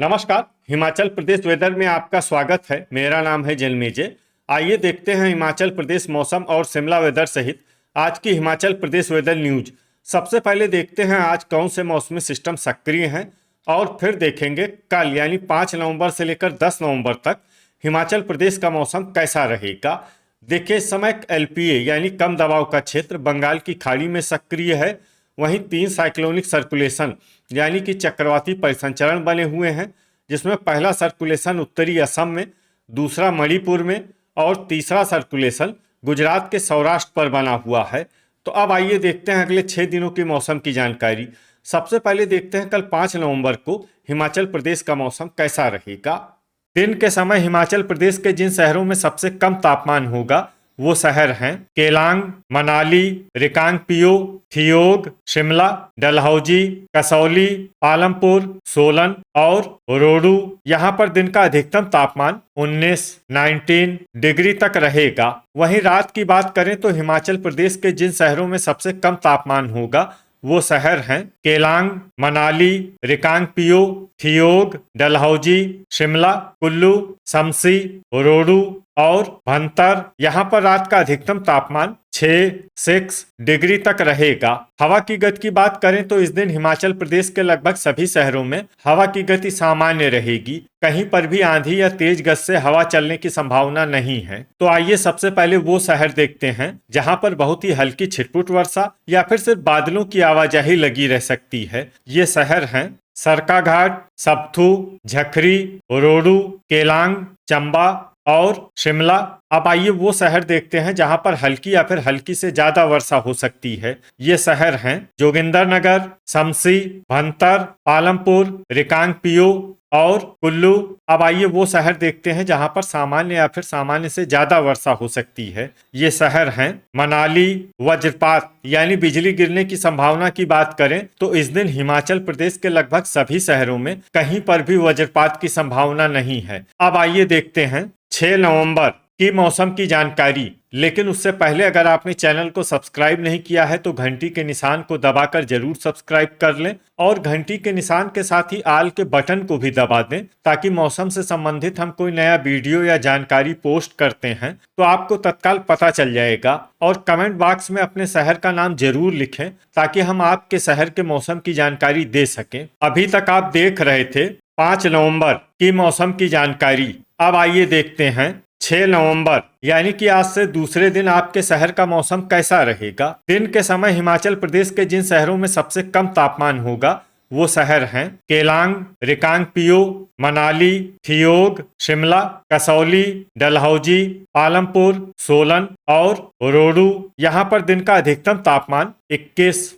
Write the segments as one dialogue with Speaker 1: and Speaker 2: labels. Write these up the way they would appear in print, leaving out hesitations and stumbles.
Speaker 1: नमस्कार। हिमाचल प्रदेश वेदर में आपका स्वागत है। मेरा नाम है जन्मेजय। आइए देखते हैं हिमाचल प्रदेश मौसम और शिमला वेदर सहित आज की हिमाचल प्रदेश वेदर न्यूज। सबसे पहले देखते हैं आज कौन से मौसमी सिस्टम सक्रिय हैं और फिर देखेंगे कल यानी 5 नवंबर से लेकर 10 नवंबर तक हिमाचल प्रदेश का मौसम कैसा रहेगा। देखिए, इस समय एलपीए यानी कम दबाव का क्षेत्र बंगाल की खाड़ी में सक्रिय है। वहीं 3 साइक्लोनिक सर्कुलेशन यानी कि चक्रवाती परिसंचरण बने हुए हैं, जिसमें पहला सर्कुलेशन उत्तरी असम में, दूसरा मणिपुर में और तीसरा सर्कुलेशन गुजरात के सौराष्ट्र पर बना हुआ है। तो अब आइए देखते हैं अगले 6 दिनों की मौसम की जानकारी। सबसे पहले देखते हैं कल 5 नवंबर को हिमाचल प्रदेश का मौसम कैसा रहेगा। दिन के समय हिमाचल प्रदेश के जिन शहरों में सबसे कम तापमान होगा वो शहर हैं केलांग, मनाली, रिकांगपिओ, थियोग, शिमला, डलहौजी, कसौली, पालमपुर, सोलन और रोडू। यहाँ पर दिन का अधिकतम तापमान 19 डिग्री तक रहेगा। वहीं रात की बात करें तो हिमाचल प्रदेश के जिन शहरों में सबसे कम तापमान होगा वो शहर हैं केलांग, मनाली, रिकांगपिओ, थियोग, डलहौजी, शिमला, कुल्लू, शमसी, रोडू और भंतर। यहाँ पर रात का अधिकतम तापमान 6 डिग्री तक रहेगा। हवा की गति की बात करें तो इस दिन हिमाचल प्रदेश के लगभग सभी शहरों में हवा की गति सामान्य रहेगी। कहीं पर भी आंधी या तेज गति से हवा चलने की संभावना नहीं है। तो आइए सबसे पहले वो शहर देखते हैं जहां पर बहुत ही हल्की छिटपुट वर्षा या फिर सिर्फ बादलों की आवाजाही लगी रह सकती है। ये शहर हैं सरकाघाट, सप्थू, झखरी, रोडू, केलांग, चंबा और शिमला। अब आइए वो शहर देखते हैं जहां पर हल्की या फिर हल्की से ज्यादा वर्षा हो सकती है। ये शहर हैं जोगिंदरनगर, शमसी, भंतर, पालमपुर, रिकांगपिओ और कुल्लू। अब आइए वो शहर देखते हैं जहां पर सामान्य या फिर सामान्य से ज्यादा वर्षा हो सकती है। ये शहर हैं मनाली। वज्रपात यानी बिजली गिरने की संभावना की बात करें तो इस दिन हिमाचल प्रदेश के लगभग सभी शहरों में कहीं पर भी वज्रपात की संभावना नहीं है। अब आइए देखते हैं 6 नवंबर की मौसम की जानकारी। लेकिन उससे पहले अगर आपने चैनल को सब्सक्राइब नहीं किया है तो घंटी के निशान को दबाकर जरूर सब्सक्राइब कर लें और घंटी के निशान के साथ ही आल के बटन को भी दबा दें, ताकि मौसम से संबंधित हम कोई नया वीडियो या जानकारी पोस्ट करते हैं तो आपको तत्काल पता चल जाएगा। और कमेंट बॉक्स में अपने शहर का नाम जरूर लिखें ताकि हम आपके शहर के मौसम की जानकारी दे सकें। अभी तक आप देख रहे थे 5 नवंबर की मौसम की जानकारी। अब आइए देखते हैं 6 नवंबर यानी कि आज से दूसरे दिन आपके शहर का मौसम कैसा रहेगा। दिन के समय हिमाचल प्रदेश के जिन शहरों में सबसे कम तापमान होगा वो शहर हैं केलांग, रिकांगपिओ, मनाली, थियोग, शिमला, कसौली, डलहौजी, पालमपुर, सोलन और रोडू। यहाँ पर दिन का अधिकतम तापमान 21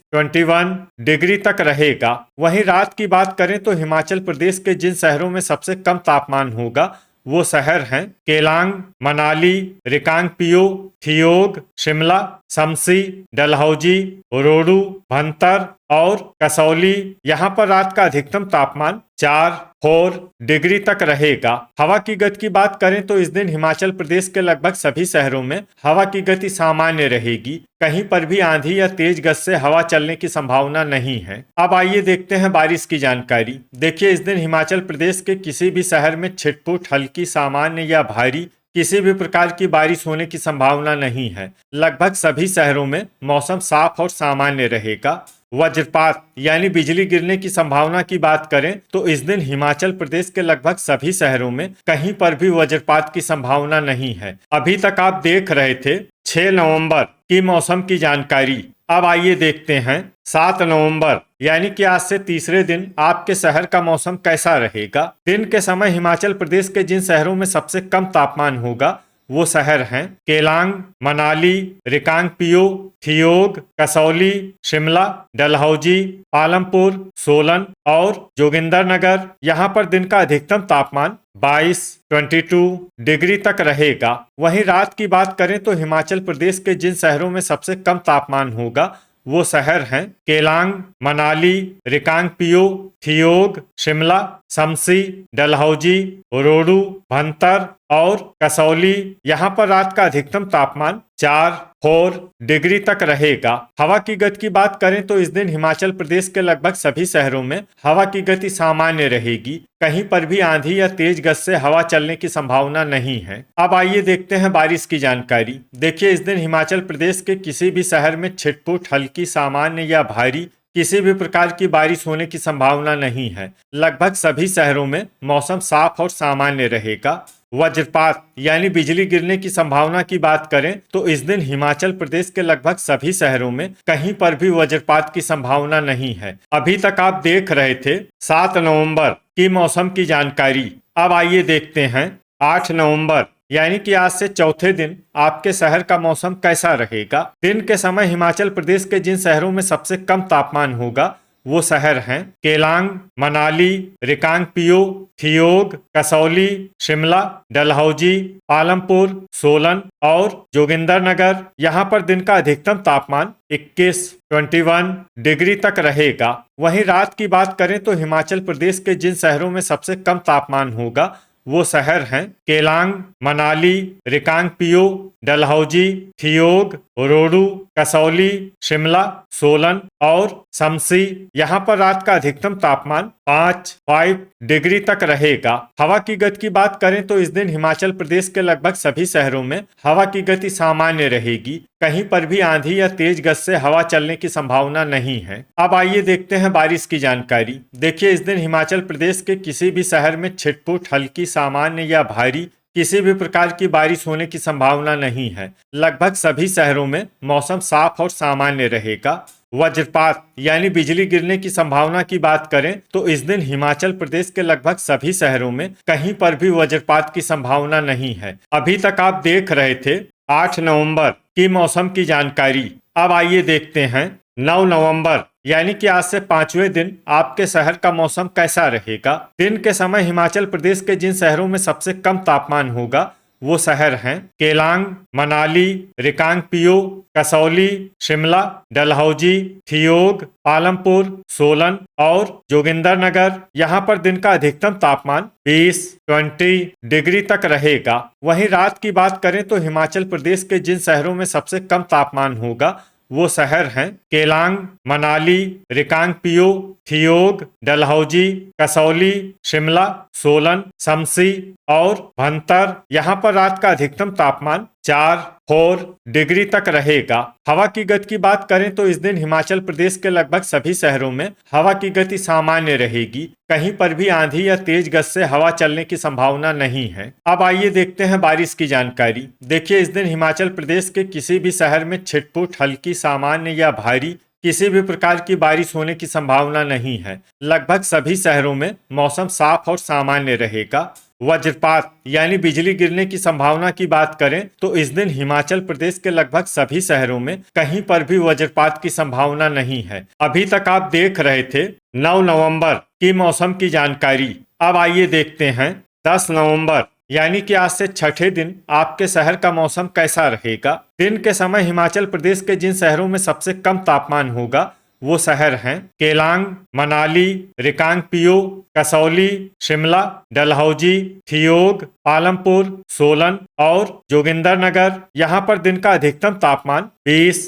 Speaker 1: डिग्री तक रहेगा। वहीं रात की बात करें तो हिमाचल प्रदेश के जिन शहरों में सबसे कम तापमान होगा वो शहर हैं केलांग, मनाली, रिकांगपिओ, थियोग, शिमला, शमसी, डलहौजी, रोडू, भंतर और कसौली। यहाँ पर रात का अधिकतम तापमान 4 डिग्री तक रहेगा। हवा की गति की बात करें तो इस दिन हिमाचल प्रदेश के लगभग सभी शहरों में हवा की गति सामान्य रहेगी। कहीं पर भी आंधी या तेज गति से हवा चलने की संभावना नहीं है। अब आइए देखते हैं बारिश की जानकारी। देखिए, इस दिन हिमाचल प्रदेश के किसी भी शहर में छिटपुट, हल्की, सामान्य या भारी किसी भी प्रकार की बारिश होने की संभावना नहीं है। लगभग सभी शहरों में मौसम साफ और सामान्य रहेगा। वज्रपात यानी बिजली गिरने की संभावना की बात करें तो इस दिन हिमाचल प्रदेश के लगभग सभी शहरों में कहीं पर भी वज्रपात की संभावना नहीं है। अभी तक आप देख रहे थे 6 नवंबर की मौसम की जानकारी। अब आइए देखते हैं 7 नवंबर यानी कि आज से तीसरे दिन आपके शहर का मौसम कैसा रहेगा। दिन के समय हिमाचल प्रदेश के जिन शहरों में सबसे कम तापमान होगा वो शहर हैं केलांग, मनाली, रिकांगपिओ, थियोग, कसौली, शिमला, डलहौजी, पालमपुर, सोलन और जोगिंदरनगर। यहाँ पर दिन का अधिकतम तापमान 22 डिग्री तक रहेगा। वहीं रात की बात करें तो हिमाचल प्रदेश के जिन शहरों में सबसे कम तापमान होगा वो शहर हैं केलांग, मनाली, रिकांगपिओ, थियोग, शिमला, शमसी, डलहौजी, रोडू, भंतर और कसौली, यहाँ पर रात का अधिकतम तापमान 4 डिग्री तक रहेगा। हवा की गति की बात करें तो इस दिन हिमाचल प्रदेश के लगभग सभी शहरों में हवा की गति सामान्य रहेगी। कहीं पर भी आंधी या तेज गति से हवा चलने की संभावना नहीं है। अब आइए देखते हैं बारिश की जानकारी। देखिए, इस दिन हिमाचल प्रदेश के किसी भी शहर में छिटपुट, हल्की, सामान्य या भारी किसी भी प्रकार की बारिश होने की संभावना नहीं है। लगभग सभी शहरों में मौसम साफ और सामान्य रहेगा। वज्रपात यानी बिजली गिरने की संभावना की बात करें तो इस दिन हिमाचल प्रदेश के लगभग सभी शहरों में कहीं पर भी वज्रपात की संभावना नहीं है। अभी तक आप देख रहे थे 7 नवंबर की मौसम की जानकारी। अब आइए देखते हैं 8 नवंबर यानी कि आज से चौथे दिन आपके शहर का मौसम कैसा रहेगा। दिन के समय हिमाचल प्रदेश के जिन शहरों में सबसे कम तापमान होगा वो शहर हैं केलांग, मनाली, रिकांगपिओ, थियोग, कसौली, शिमला, डलहौजी, पालमपुर, सोलन और जोगिंदरनगर। यहाँ पर दिन का अधिकतम तापमान 21 डिग्री तक रहेगा। वहीं रात की बात करें तो हिमाचल प्रदेश के जिन शहरों में सबसे कम तापमान होगा वो शहर हैं केलांग, मनाली, रिकांगपिओ, डलहौजी, थियोग, रोडू, कसौली, शिमला, सोलन और शमसी। यहाँ पर रात का अधिकतम तापमान 5 डिग्री तक रहेगा। हवा की गति की बात करें तो इस दिन हिमाचल प्रदेश के लगभग सभी शहरों में हवा की गति सामान्य रहेगी। कहीं पर भी आंधी या तेज गति से हवा चलने की संभावना नहीं है। अब आइए देखते हैं बारिश की जानकारी। देखिए, इस दिन हिमाचल प्रदेश के किसी भी शहर में छिटपुट, हल्की, सामान्य या भारी किसी भी प्रकार की बारिश होने की संभावना नहीं है। लगभग सभी शहरों में मौसम साफ और सामान्य रहेगा। वज्रपात यानी बिजली गिरने की संभावना की बात करें तो इस दिन हिमाचल प्रदेश के लगभग सभी शहरों में कहीं पर भी वज्रपात की संभावना नहीं है। अभी तक आप देख रहे थे 8 नवंबर की मौसम की जानकारी। अब आइए देखते हैं 9 नवंबर यानी कि आज से 5वें दिन आपके शहर का मौसम कैसा रहेगा। दिन के समय हिमाचल प्रदेश के जिन शहरों में सबसे कम तापमान होगा वो शहर हैं केलांग, मनाली, रिकांगपिओ, कसौली, शिमला, डलहौजी, थियोग, पालमपुर, सोलन और जोगिंदरनगर। यहाँ पर दिन का अधिकतम तापमान 20 डिग्री तक रहेगा। वहीं रात की बात करें तो हिमाचल प्रदेश के जिन शहरों में सबसे कम तापमान होगा वो शहर हैं केलांग, मनाली, रिकांगपिओ, थियोग, डलहौजी, कसौली, शिमला, सोलन, शमसी और भंतर। यहाँ पर रात का अधिकतम तापमान 4 डिग्री तक रहेगा। हवा की गति की बात करें तो इस दिन हिमाचल प्रदेश के लगभग सभी शहरों में हवा की गति सामान्य रहेगी। कहीं पर भी आंधी या तेज गति से हवा चलने की संभावना नहीं है। अब आइए देखते हैं बारिश की जानकारी। देखिए, इस दिन हिमाचल प्रदेश के किसी भी शहर में छिटपुट, हल्की, सामान्य या भारी किसी भी प्रकार की बारिश होने की संभावना नहीं है। लगभग सभी शहरों में मौसम साफ और सामान्य रहेगा। वज्रपात यानी बिजली गिरने की संभावना की बात करें तो इस दिन हिमाचल प्रदेश के लगभग सभी शहरों में कहीं पर भी वज्रपात की संभावना नहीं है। अभी तक आप देख रहे थे 9 नवंबर की मौसम की जानकारी। अब आइए देखते हैं 10 नवंबर यानी कि आज से छठे दिन आपके शहर का मौसम कैसा रहेगा। दिन के समय हिमाचल प्रदेश के जिन शहरों में सबसे कम तापमान होगा वो शहर हैं केलांग, मनाली, रिकांगपिओ, कसौली, शिमला, डलहौजी, थियोग, पालमपुर, सोलन और जोगिंदरनगर। यहाँ पर दिन का अधिकतम तापमान 20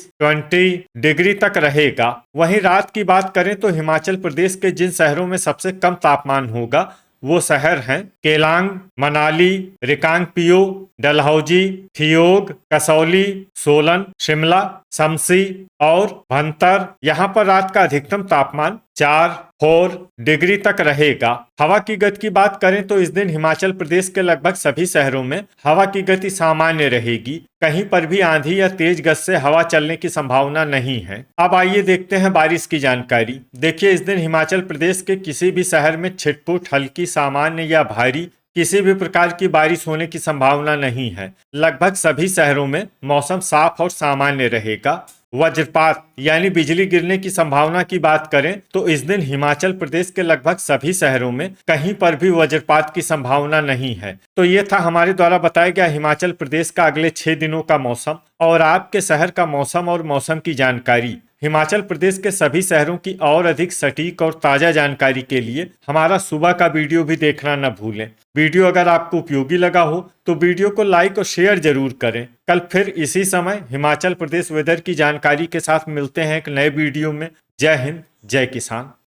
Speaker 1: डिग्री तक रहेगा। वहीं रात की बात करें तो हिमाचल प्रदेश के जिन शहरों में सबसे कम तापमान होगा वो शहर हैं केलांग, मनाली, रिकांगपिओ, डलहौजी, थियोग, कसौली, सोलन, शिमला, शमसी और भंतर। यहाँ पर रात का अधिकतम तापमान 4 डिग्री तक रहेगा। हवा की गति की बात करें तो इस दिन हिमाचल प्रदेश के लगभग सभी शहरों में हवा की गति सामान्य रहेगी। कहीं पर भी आंधी या तेज गति से हवा चलने की संभावना नहीं है। अब आइए देखते हैं बारिश की जानकारी। देखिए, इस दिन हिमाचल प्रदेश के किसी भी शहर में छिटपुट, हल्की, सामान्य या भारी किसी भी प्रकार की बारिश होने की संभावना नहीं है। लगभग सभी शहरों में मौसम साफ और सामान्य रहेगा। वज्रपात यानी बिजली गिरने की संभावना की बात करें तो इस दिन हिमाचल प्रदेश के लगभग सभी शहरों में कहीं पर भी वज्रपात की संभावना नहीं है। तो ये था हमारे द्वारा बताया गया हिमाचल प्रदेश का अगले 6 दिनों का मौसम और आपके शहर का मौसम और मौसम की जानकारी। हिमाचल प्रदेश के सभी शहरों की और अधिक सटीक और ताजा जानकारी के लिए हमारा सुबह का वीडियो भी देखना न भूलें। वीडियो अगर आपको उपयोगी लगा हो तो वीडियो को लाइक और शेयर जरूर करें। कल फिर इसी समय हिमाचल प्रदेश वेदर की जानकारी के साथ मिलते हैं एक नए वीडियो में। जय हिंद, जय किसान।